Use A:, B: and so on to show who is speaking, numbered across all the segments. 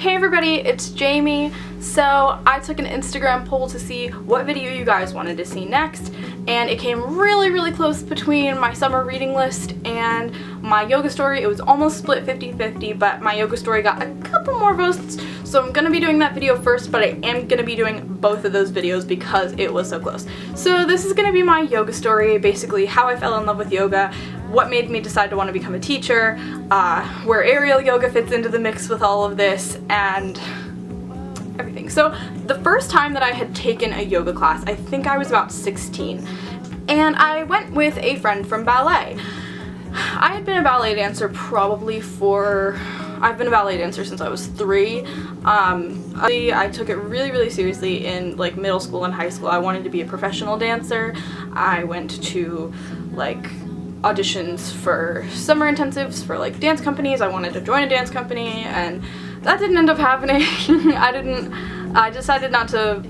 A: Hey everybody, it's Jamie. So I took an Instagram poll to see what video you guys wanted to see next, and it came really close between my summer reading list and my yoga story. It was almost split 50-50, but my yoga story got a couple more votes, so I'm gonna be doing that video first, but I am gonna be doing both of those videos because it was so close. So this is gonna be my yoga story, basically how I fell in love with yoga, what made me decide to want to become a teacher, where aerial yoga fits into the mix with all of this, and everything. So the first time that I had taken a yoga class, I think I was about 16, and I went with a friend from ballet. I had been a ballet dancer I've been a ballet dancer since I was 3. I took it really seriously in like middle school and high school. I wanted to be a professional dancer. I went to like auditions for summer intensives for like dance companies. I wanted to join a dance company, and that didn't end up happening. I decided not to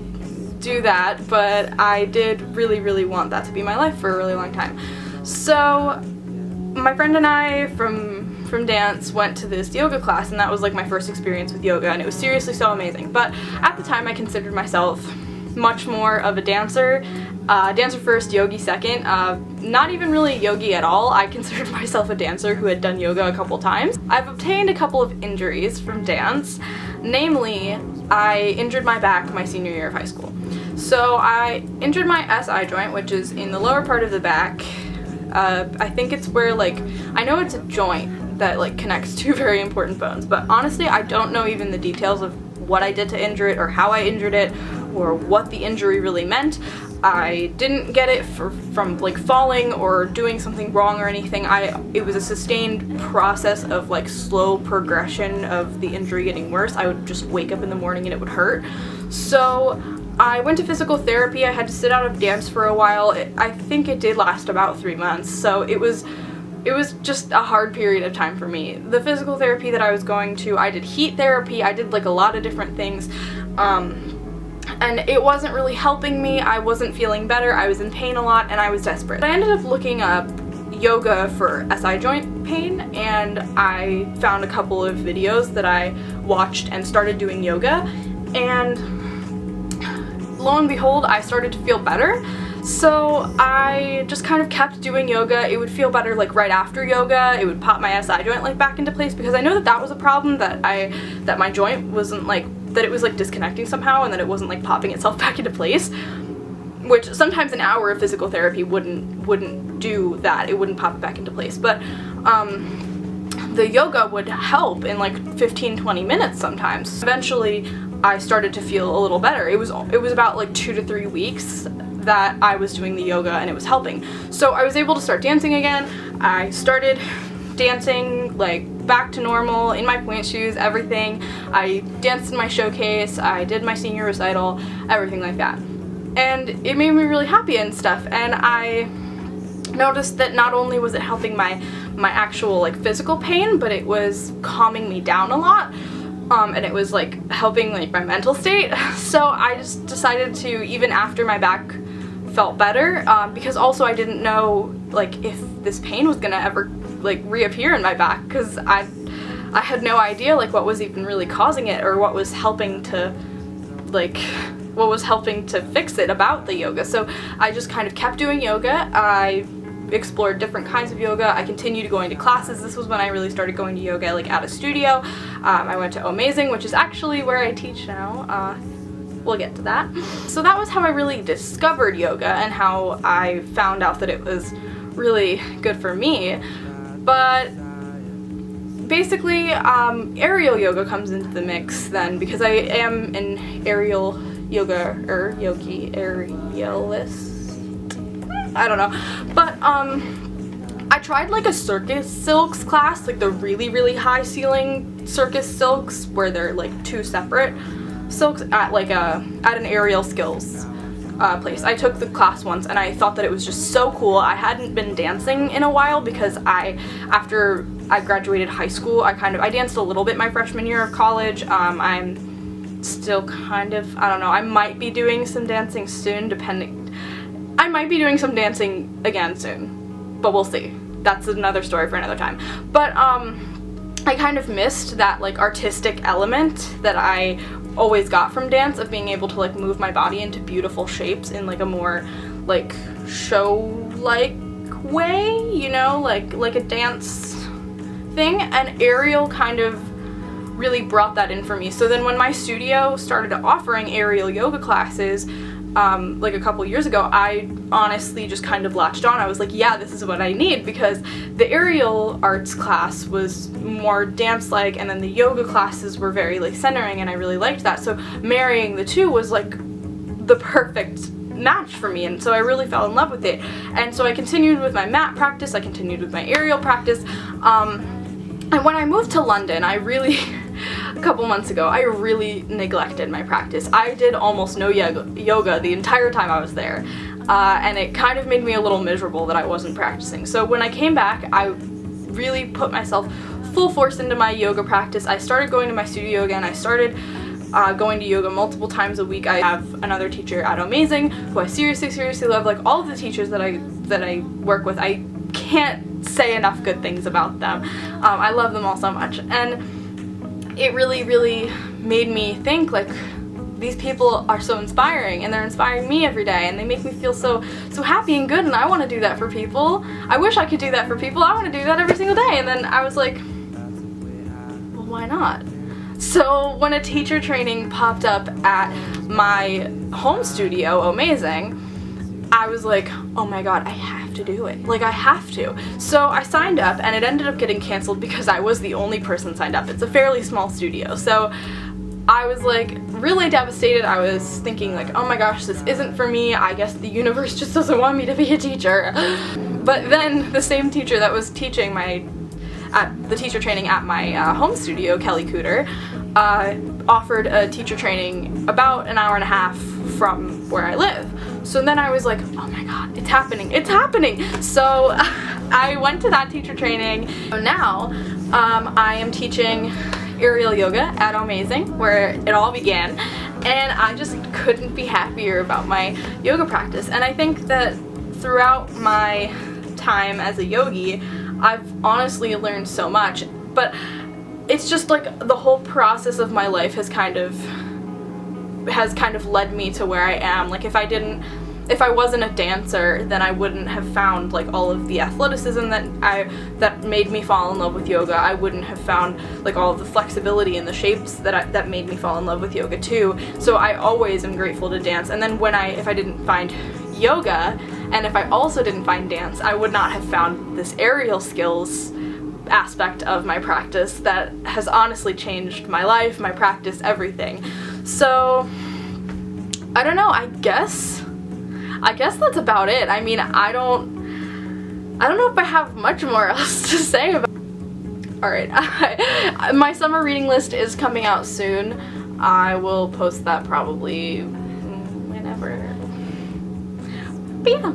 A: do that, but I did really want that to be my life for a really long time. So my friend and I from dance went to this yoga class, and that was like my first experience with yoga, and it was seriously so amazing. But at the time I considered myself much more of a dancer. Dancer first, yogi second. Not even really yogi at all. I considered myself a dancer who had done yoga a couple times. I've obtained a couple of injuries from dance. Namely, I injured my back my senior year of high school. So I injured my SI joint, which is in the lower part of the back. I think it's where I know it's a joint that connects two very important bones, but honestly I don't know even the details of what I did to injure it or how I injured it or what the injury really meant. I didn't get it from falling or doing something wrong or anything. It was a sustained process of slow progression of the injury getting worse. I would just wake up in the morning and it would hurt. So I went to physical therapy. I had to sit out of dance for a while. I think it did last about 3 months, so it was just a hard period of time for me. The physical therapy that I was going to, I did heat therapy, I did a lot of different things, and it wasn't really helping me. I wasn't feeling better, I was in pain a lot, and I was desperate. I ended up looking up yoga for SI joint pain, and I found a couple of videos that I watched and started doing yoga, and lo and behold, I started to feel better. So I just kind of kept doing yoga. It would feel better right after yoga. It would pop my SI joint back into place, because I know that was a problem, that my joint wasn't that it was disconnecting somehow, and that it wasn't popping itself back into place, which sometimes an hour of physical therapy wouldn't do that. It wouldn't pop it back into place. But the yoga would help in 15-20 minutes sometimes. Eventually I started to feel a little better. It was about 2 to 3 weeks that I was doing the yoga, and it was helping. So I was able to start dancing again. I started dancing back to normal in my pointe shoes, everything. I danced in my showcase, I did my senior recital, everything like that. And it made me really happy and stuff, and I noticed that not only was it helping my actual physical pain, but it was calming me down a lot. And it was helping my mental state. So I just decided to, even after my back felt better, because also I didn't know if this pain was gonna ever reappear in my back, because I had no idea what was even really causing it, or what was helping to fix it about the yoga. So I just kind of kept doing yoga. I explored different kinds of yoga. I continued going to classes. This was when I really started going to yoga at a studio. I went to Amazing, which is actually where I teach now. We'll get to that. So that was how I really discovered yoga, and how I found out that it was really good for me. But basically aerial yoga comes into the mix then, because I am an aerial yoga or yogi aerialist. I don't know, but I tried a circus silks class, the really high ceiling circus silks, where they're 2 separate silks at an aerial skills place. I took the class once, and I thought that it was just so cool. I hadn't been dancing in a while, because after I graduated high school, I danced a little bit my freshman year of college. I'm still I don't know, I might be doing some dancing soon, I might be doing some dancing again soon, but we'll see. That's another story for another time. But I kind of missed that like artistic element that I always got from dance, of being able to like move my body into beautiful shapes in like a more like show-like way, you know, like a dance thing. And aerial kind of really brought that in for me. So then when my studio started offering aerial yoga classes, like a couple years ago, I honestly just kind of latched on. I was like, yeah, this is what I need, because the aerial arts class was more dance-like, and then the yoga classes were very like centering, and I really liked that. So marrying the two was like the perfect match for me, and so I really fell in love with it. And so I continued with my mat practice, I continued with my aerial practice, and when I moved to London, I really a couple months ago, I really neglected my practice. I did almost no yoga the entire time I was there, and it kind of made me a little miserable that I wasn't practicing. So when I came back, I really put myself full force into my yoga practice. I started going to my studio again. I started going to yoga multiple times a week. I have another teacher at Amazing who I seriously love. Like, all of the teachers that I work with, I can't say enough good things about them. I love them all so much, and it really made me think, like, these people are so inspiring, and they're inspiring me every day, and they make me feel so happy and good, and I want to do that for people. I wish I could do that for people. I want to do that every single day. And then I was like, well, why not? So when a teacher training popped up at my home studio, Amazing, I was like, oh my god, I have to do it. Like, I have to. So I signed up, and it ended up getting canceled because I was the only person signed up. It's a fairly small studio. So I was like really devastated. I was thinking like, oh my gosh, this isn't for me. I guess the universe just doesn't want me to be a teacher. But then the same teacher that was teaching the teacher training at my home studio, Kelly Cooter, offered a teacher training about an hour and a half from where I live. So then I was like, oh my god, it's happening, it's happening! So I went to that teacher training. So now I am teaching aerial yoga at Amazing, where it all began, and I just couldn't be happier about my yoga practice. And I think that throughout my time as a yogi, I've honestly learned so much, but it's just like the whole process of my life has kind of led me to where I am. Like, if I wasn't a dancer, then I wouldn't have found like all of the athleticism that made me fall in love with yoga. I wouldn't have found like all of the flexibility and the shapes that made me fall in love with yoga too. So I always am grateful to dance. And then if I didn't find yoga, and if I also didn't find dance, I would not have found this aerial skills aspect of my practice that has honestly changed my life, my practice, everything. So I don't know, I guess that's about it. I mean, I don't know if I have much more else to say about it. Alright, my summer reading list is coming out soon. I will post that probably whenever. But yeah.